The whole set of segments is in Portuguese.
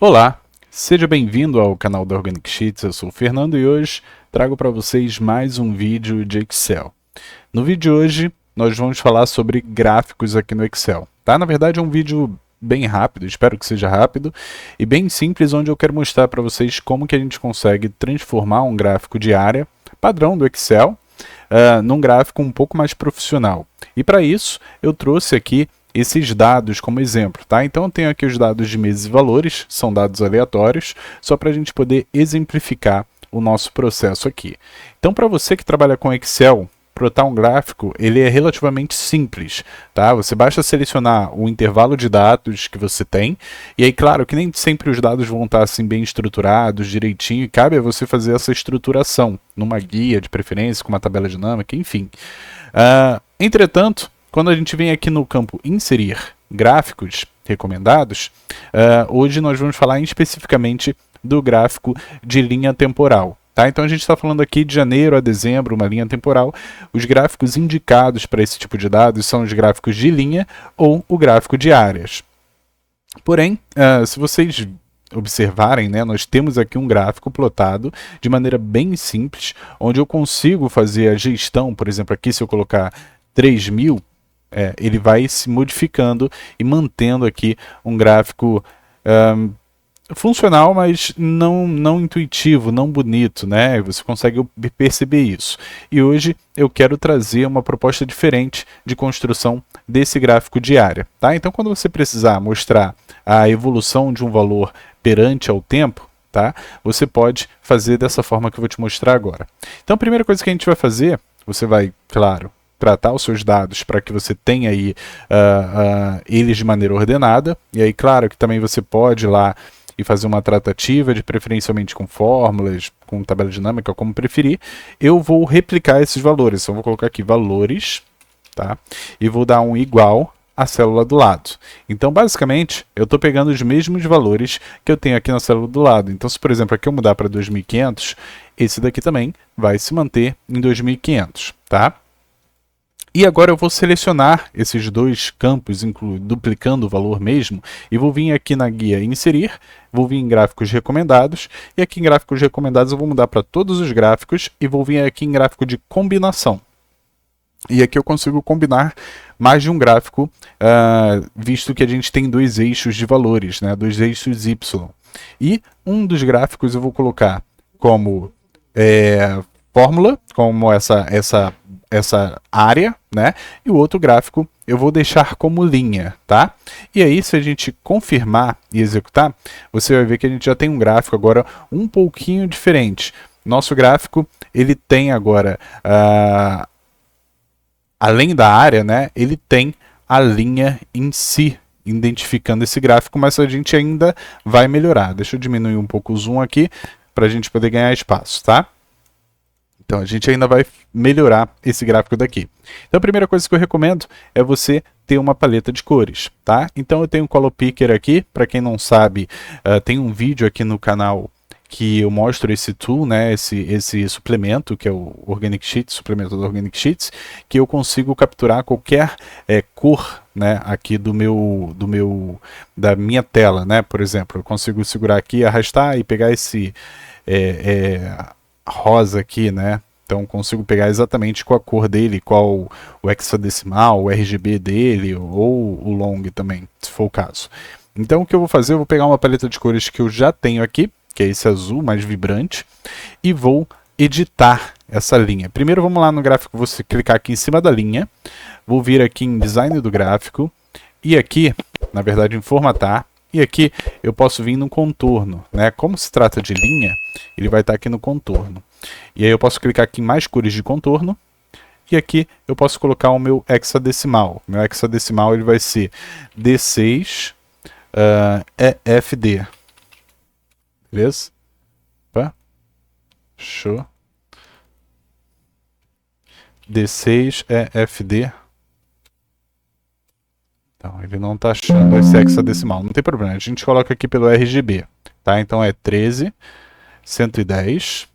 Olá, seja bem-vindo ao canal da Organic Sheets. Eu sou o Fernando e hoje trago para vocês mais um vídeo de Excel. No vídeo de hoje nós vamos falar sobre gráficos aqui no Excel, tá? Na verdade é um vídeo bem rápido, espero que seja rápido e bem simples, onde eu quero mostrar para vocês como que a gente consegue transformar um gráfico de área padrão do Excel num gráfico um pouco mais profissional. E para isso eu trouxe aqui esses dados como exemplo, tá? Então eu tenho aqui os dados de meses e valores, são dados aleatórios, só para a gente poder exemplificar o nosso processo aqui. Então, para você que trabalha com Excel, plotar um gráfico, ele é relativamente simples, tá? Você basta selecionar o intervalo de dados que você tem, e aí, claro, que nem sempre os dados vão estar assim bem estruturados, direitinho, e cabe a você fazer essa estruturação numa guia de preferência, com uma tabela dinâmica, enfim. Entretanto, quando a gente vem aqui no campo inserir gráficos recomendados, hoje nós vamos falar especificamente do gráfico de linha temporal. Tá? Então a gente está falando aqui de janeiro a dezembro, uma linha temporal. Os gráficos indicados para esse tipo de dados são os gráficos de linha ou o gráfico de áreas. Porém, se vocês observarem, né, nós temos aqui um gráfico plotado de maneira bem simples, onde eu consigo fazer a gestão, por exemplo, aqui se eu colocar 3.000, ele vai se modificando e mantendo aqui um gráfico funcional, mas não intuitivo, não bonito, né? Você consegue perceber isso. E hoje eu quero trazer uma proposta diferente de construção desse gráfico de área, tá? Então, quando você precisar mostrar a evolução de um valor perante ao tempo, tá? Você pode fazer dessa forma que eu vou te mostrar agora. Então, a primeira coisa que a gente vai fazer, você vai, claro, tratar os seus dados para que você tenha aí eles de maneira ordenada. E aí, claro, que também você pode ir lá e fazer uma tratativa, de preferencialmente com fórmulas, com tabela dinâmica, como preferir. Eu vou replicar esses valores. Então, eu vou colocar aqui valores, tá? E vou dar um igual à célula do lado. Então, basicamente, eu estou pegando os mesmos valores que eu tenho aqui na célula do lado. Então, se, por exemplo, aqui eu mudar para 2.500, esse daqui também vai se manter em 2.500, tá? E agora eu vou selecionar esses dois campos, duplicando o valor mesmo, e vou vir aqui na guia inserir, vou vir em gráficos recomendados, e aqui em gráficos recomendados eu vou mudar para todos os gráficos, e vou vir aqui em gráfico de combinação. E aqui eu consigo combinar mais de um gráfico, visto que a gente tem dois eixos de valores, né, dois eixos Y. E um dos gráficos eu vou colocar como fórmula, como essa área, né? E o outro gráfico eu vou deixar como linha, tá? E aí, se a gente confirmar e executar, você vai ver que a gente já tem um gráfico agora um pouquinho diferente. Nosso gráfico, ele tem agora, além da área, né? Ele tem a linha em si, identificando esse gráfico, mas a gente ainda vai melhorar. Deixa eu diminuir um pouco o zoom aqui, para a gente poder ganhar espaço, tá? Então, a gente ainda vai melhorar esse gráfico daqui. Então, a primeira coisa que eu recomendo é você ter uma paleta de cores, tá? Então, eu tenho o Color Picker aqui. Para quem não sabe, tem um vídeo aqui no canal que eu mostro esse tool, né? Esse suplemento, que é o Organic Sheets, suplemento do Organic Sheets, que eu consigo capturar qualquer cor, né? Aqui da minha tela, né? Por exemplo, eu consigo segurar aqui, arrastar e pegar esse rosa aqui, né? Então consigo pegar exatamente qual a cor dele, qual o hexadecimal, o RGB dele, ou o long também, se for o caso. Então o que eu vou fazer, eu vou pegar uma paleta de cores que eu já tenho aqui, que é esse azul mais vibrante, e vou editar essa linha. Primeiro vamos lá no gráfico, vou clicar aqui em cima da linha, vou vir aqui em design do gráfico, e aqui, na verdade em formatar, e aqui eu posso vir no contorno, né? Como se trata de linha, ele vai estar aqui no contorno. E aí eu posso clicar aqui em mais cores de contorno. E aqui eu posso colocar o meu hexadecimal. O meu hexadecimal ele vai ser D6 EFD. Beleza? Opa. Show. D6 EFD. Então, ele não está achando esse hexadecimal. Não tem problema, a gente coloca aqui pelo RGB. Tá? Então é 13, 110,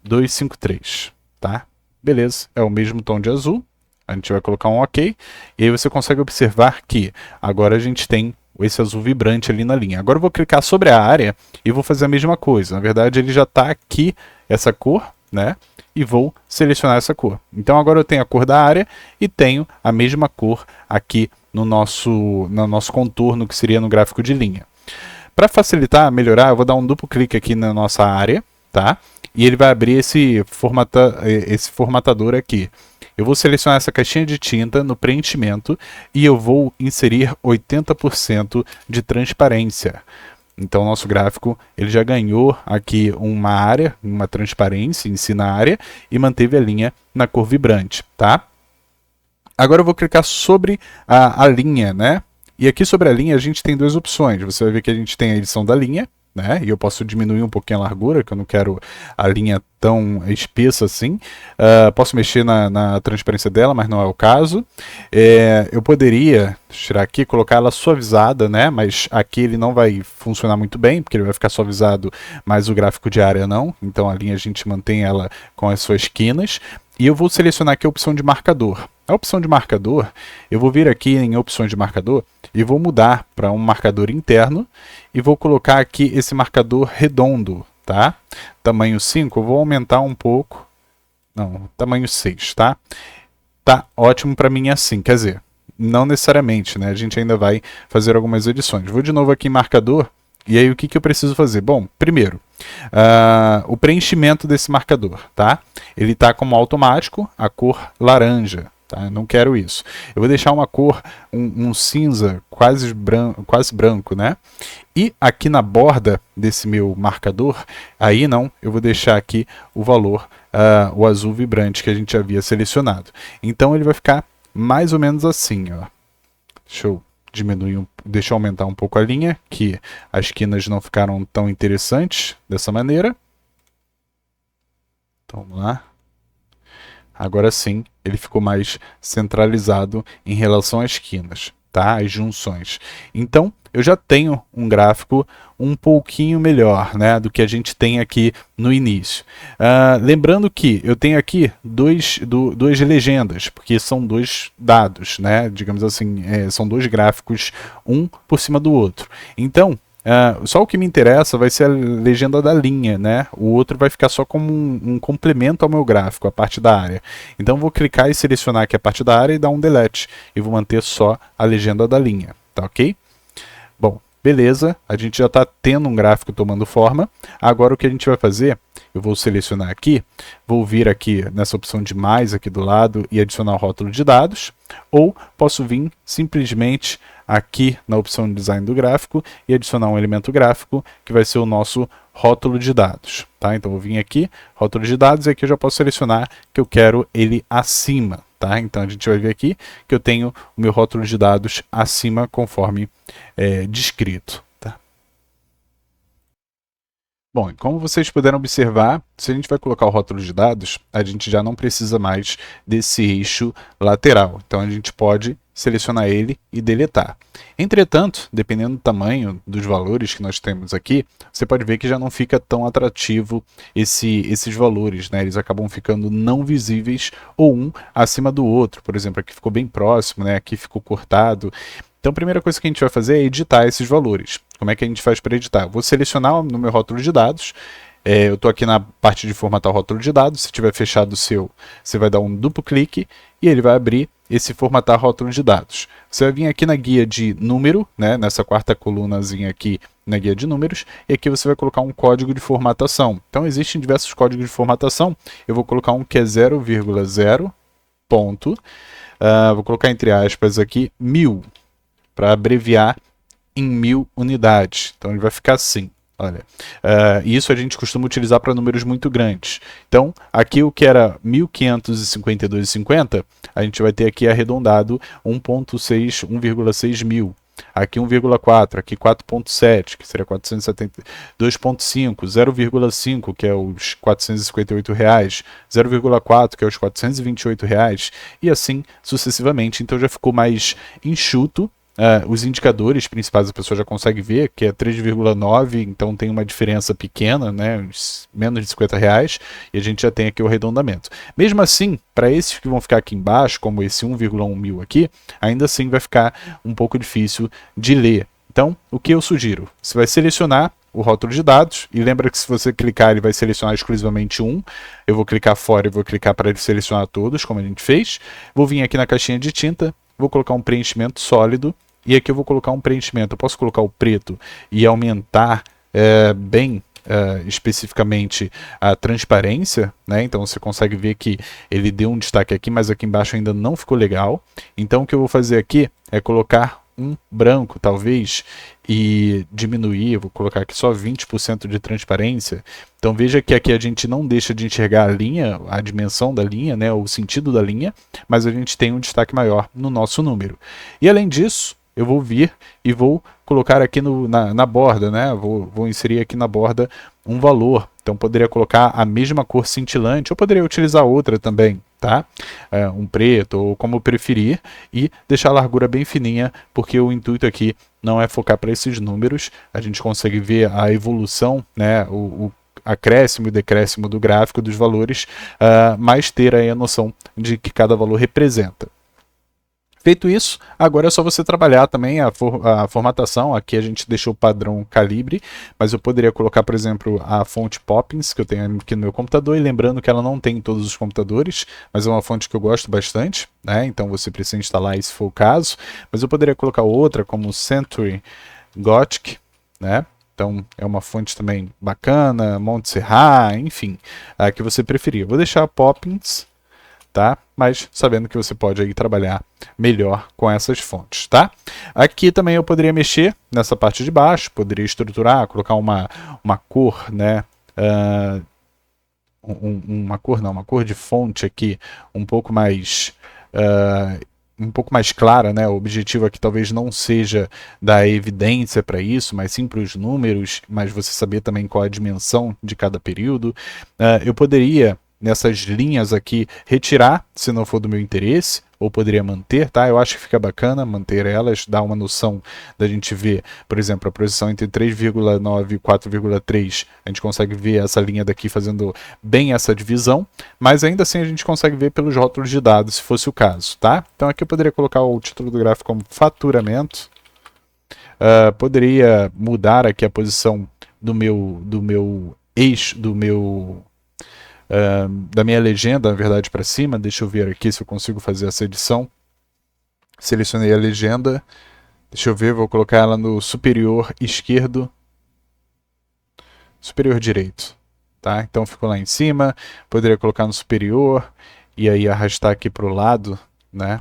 253. Tá? Beleza, é o mesmo tom de azul. A gente vai colocar um OK. E aí você consegue observar que agora a gente tem esse azul vibrante ali na linha. Agora eu vou clicar sobre a área e vou fazer a mesma coisa. Na verdade, ele já está aqui, essa cor, né? E vou selecionar essa cor. Então agora eu tenho a cor da área e tenho a mesma cor aqui no nosso contorno, que seria no gráfico de linha. Para facilitar, melhorar, eu vou dar um duplo clique aqui na nossa área, tá? E ele vai abrir esse formatador aqui. Eu vou selecionar essa caixinha de tinta no preenchimento e eu vou inserir 80% de transparência. Então, o nosso gráfico ele já ganhou aqui uma área, uma transparência em si na área e manteve a linha na cor vibrante, tá? Agora eu vou clicar sobre a linha, né? E aqui sobre a linha a gente tem duas opções. Você vai ver que a gente tem a edição da linha, né? E eu posso diminuir um pouquinho a largura, que eu não quero a linha tão espessa assim. Posso mexer na transparência dela, mas não é o caso. Eu poderia tirar aqui, colocar ela suavizada, né? Mas aqui ele não vai funcionar muito bem, porque ele vai ficar suavizado, mas o gráfico de área não. Então a linha a gente mantém ela com as suas quinas. E eu vou selecionar aqui a opção de marcador. A opção de marcador, eu vou vir aqui em opções de marcador e vou mudar para um marcador interno e vou colocar aqui esse marcador redondo, tá? Tamanho 5, eu vou aumentar um pouco. Não, tamanho 6, tá? Tá ótimo para mim assim, quer dizer, não necessariamente, né? A gente ainda vai fazer algumas edições. Vou de novo aqui em marcador. E aí o que eu preciso fazer? Bom, primeiro, o preenchimento desse marcador, tá? Ele está como automático, a cor laranja, tá? Eu não quero isso. Eu vou deixar uma cor, um cinza quase branco, né? E aqui na borda desse meu marcador, aí não, eu vou deixar aqui o valor, o azul vibrante que a gente havia selecionado. Então ele vai ficar mais ou menos assim, ó. Deixa eu diminuir, deixa eu aumentar um pouco a linha, que as quinas não ficaram tão interessantes dessa maneira. Então, vamos lá. Agora sim, ele ficou mais centralizado em relação às quinas, tá? As junções. Então, eu já tenho um gráfico um pouquinho melhor, né, do que a gente tem aqui no início. Lembrando que eu tenho aqui duas legendas, porque são dois dados, né, digamos assim, são dois gráficos, um por cima do outro. Então, só o que me interessa vai ser a legenda da linha, né? O outro vai ficar só como um complemento ao meu gráfico, a parte da área. Então vou clicar e selecionar aqui a parte da área e dar um delete. E vou manter só a legenda da linha, tá ok? Bom, beleza, a gente já está tendo um gráfico tomando forma. Agora o que a gente vai fazer, eu vou selecionar aqui, vou vir aqui nessa opção de mais aqui do lado e adicionar o rótulo de dados. Ou posso vir simplesmente aqui na opção de design do gráfico e adicionar um elemento gráfico que vai ser o nosso rótulo de dados, tá? Então eu vim aqui, rótulo de dados, e aqui eu já posso selecionar que eu quero ele acima, tá? Então a gente vai ver aqui que eu tenho o meu rótulo de dados acima conforme descrito, tá? Bom, e como vocês puderam observar, se a gente vai colocar o rótulo de dados, a gente já não precisa mais desse eixo lateral. Então a gente pode selecionar ele e deletar. Entretanto, dependendo do tamanho dos valores que nós temos aqui, você pode ver que já não fica tão atrativo esses valores, né? Eles acabam ficando não visíveis ou um acima do outro. Por exemplo, aqui ficou bem próximo, né? Aqui ficou cortado. Então a primeira coisa que a gente vai fazer é editar esses valores. Como é que a gente faz para editar? Eu vou selecionar no meu rótulo de dados. Eu estou aqui na parte de formatar o rótulo de dados. Se tiver fechado o seu, você vai dar um duplo clique e ele vai abrir esse formatar rótulo de dados. Você vai vir aqui na guia de número, né, nessa quarta colunazinha aqui na guia de números, e aqui você vai colocar um código de formatação. Então existem diversos códigos de formatação. Eu vou colocar um que é 0,0 ponto, vou colocar entre aspas aqui 1000, para abreviar em 1000 unidades. Então ele vai ficar assim. Olha, isso a gente costuma utilizar para números muito grandes. Então, aqui o que era 1552,50, a gente vai ter aqui arredondado 1,6 mil. Aqui 1,4, aqui 4,7, que seria 472,5, 0,5, que é os R$458, 0,4, que é os R$428, e assim sucessivamente. Então já ficou mais enxuto. Os indicadores principais a pessoa já consegue ver, que é 3,9, então tem uma diferença pequena, né, menos de R$50, e a gente já tem aqui o arredondamento. Mesmo assim, para esses que vão ficar aqui embaixo, como esse 1,1 mil aqui, ainda assim vai ficar um pouco difícil de ler. Então, o que eu sugiro? Você vai selecionar o rótulo de dados, e lembra que se você clicar ele vai selecionar exclusivamente um. Eu vou clicar fora e vou clicar para ele selecionar todos, como a gente fez. Vou vir aqui na caixinha de tinta, vou colocar um preenchimento sólido, e aqui eu vou colocar um preenchimento. Eu posso colocar o preto e aumentar bem especificamente a transparência, né? Então você consegue ver que ele deu um destaque aqui, mas aqui embaixo ainda não ficou legal. Então o que eu vou fazer aqui é colocar um branco, talvez, e diminuir, vou colocar aqui só 20% de transparência. Então veja que aqui a gente não deixa de enxergar a linha, a dimensão da linha, né, o sentido da linha, mas a gente tem um destaque maior no nosso número. E além disso, eu vou vir e vou colocar aqui na borda, né? Vou inserir aqui na borda um valor. Então poderia colocar a mesma cor cintilante, ou poderia utilizar outra também, tá? Um preto, ou como preferir, e deixar a largura bem fininha, porque o intuito aqui não é focar para esses números. A gente consegue ver a evolução, né? O acréscimo e decréscimo do gráfico dos valores, mas ter aí a noção de que cada valor representa. Feito isso, agora é só você trabalhar também a formatação. Aqui a gente deixou o padrão calibre, mas eu poderia colocar, por exemplo, a fonte Poppins, que eu tenho aqui no meu computador, e lembrando que ela não tem em todos os computadores, mas é uma fonte que eu gosto bastante, né? Então você precisa instalar aí se for o caso, mas eu poderia colocar outra, como Century Gothic, né? Então é uma fonte também bacana, Montserrat, enfim, a que você preferir. Eu vou deixar a Poppins, tá? Mas sabendo que você pode aí trabalhar melhor com essas fontes, tá? Aqui também eu poderia mexer nessa parte de baixo, poderia estruturar, colocar uma cor, né? Uma cor de fonte aqui um pouco mais clara, né? O objetivo aqui talvez não seja dar evidência para isso, mas sim para os números, mas você saber também qual é a dimensão de cada período. Eu poderia, nessas linhas aqui, retirar, se não for do meu interesse, ou poderia manter, tá? Eu acho que fica bacana manter elas, dá uma noção da gente ver, por exemplo, a posição entre 3,9 e 4,3, a gente consegue ver essa linha daqui fazendo bem essa divisão, mas ainda assim a gente consegue ver pelos rótulos de dados, se fosse o caso, tá? Então aqui eu poderia colocar o título do gráfico como faturamento, poderia mudar aqui a posição do meu eixo, da minha legenda, na verdade, para cima. Deixa eu ver aqui se eu consigo fazer essa edição. Selecionei a legenda. Deixa eu ver, vou colocar ela no superior esquerdo, superior direito. Tá? Então ficou lá em cima. Poderia colocar no superior e aí arrastar aqui para o lado, né?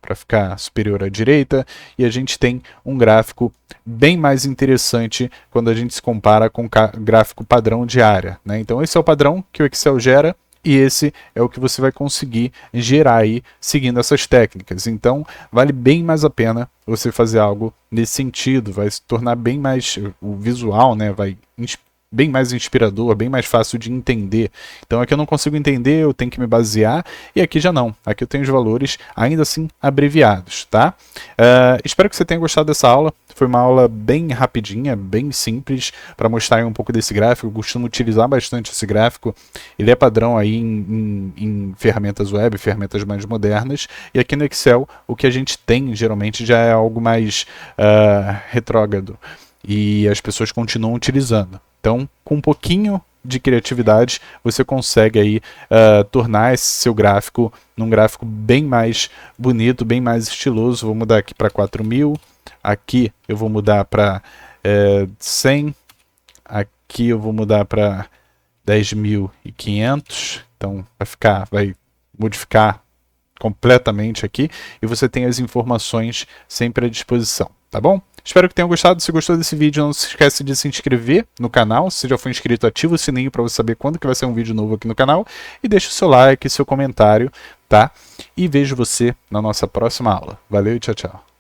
Para ficar superior à direita, e a gente tem um gráfico bem mais interessante quando a gente se compara com o gráfico padrão de área, né? Então esse é o padrão que o Excel gera, e esse é o que você vai conseguir gerar aí seguindo essas técnicas. Então vale bem mais a pena você fazer algo nesse sentido, vai se tornar bem mais, o visual, né, vai bem mais inspirador, bem mais fácil de entender. Então aqui eu não consigo entender, eu tenho que me basear, e aqui já não. Aqui eu tenho os valores ainda assim abreviados, tá? Espero que você tenha gostado dessa aula. Foi uma aula bem rapidinha, bem simples, para mostrar um pouco desse gráfico. Eu costumo utilizar bastante esse gráfico. Ele é padrão aí em ferramentas web, ferramentas mais modernas. E aqui no Excel, o que a gente tem geralmente já é algo mais retrógrado. E as pessoas continuam utilizando. Então, com um pouquinho de criatividade, você consegue aí tornar esse seu gráfico num gráfico bem mais bonito, bem mais estiloso. Vou mudar aqui para 4.000, aqui eu vou mudar para 100, aqui eu vou mudar para 10.500, então vai modificar completamente aqui, e você tem as informações sempre à disposição, tá bom? Espero que tenham gostado. Se gostou desse vídeo, não se esquece de se inscrever no canal. Se já for inscrito, ativa o sininho para você saber quando que vai ser um vídeo novo aqui no canal. E deixa o seu like, seu comentário, tá? E vejo você na nossa próxima aula. Valeu e tchau, tchau.